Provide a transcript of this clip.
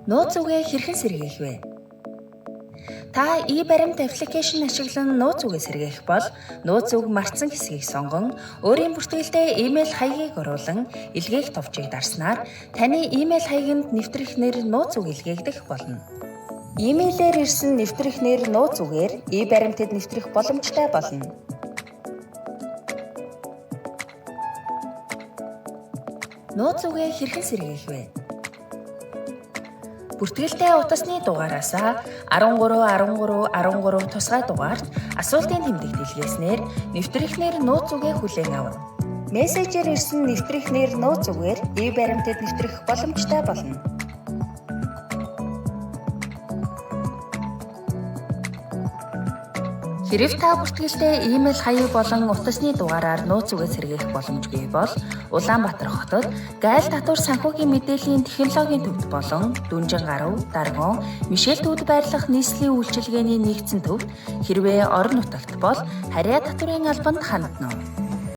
Нууц үгээ хэрхэн сэргээх вэ? Та e-баримт аппликейшн ашиглан нууц үгээ сэргээх бол нууц үг мартсан хэсгийг сонгон, өөрийн бүртгэлдээ имэйл хаягийг оруулан илгээх товчийг дарснаар таны имэйл хаяганд нэвтрэх нэр нууц үг илгээгдэх болно. Имэйлээр ирсэн нэвтрэх нэр нууц үгээр e-баримтад нэвтрэх боломжтой болно. Нууц үгээ хэрхэн сэргээх вэ? Бүртгэлтэй утасны дугаараас 13 тусгай дугаарт асуултын тэмдэгт илгээснээр нэвтрэх нэр нууц үгээ хүлээн авна. Мессежээр ирсэн нэвтрэх нэр нууц үгээр e-баримтад нэвтрэх боломжтой болно. Хэрэв та бүртгэлдээ имэйл хаяг болон утасны дугаараар нууц үгээ сэргээх боломжгүй бол Улаанбаатар хотод Гайл татвар санхүүгийн мэдээллийн технологийн төвд болон Дүнжин гарав, Даргон, Мишельтүүд байрлах нийслэлийн үйлчилгээний нэгдсэн төвд хэрвээ орон нутагт бол Харьяа татварын албанд хандна.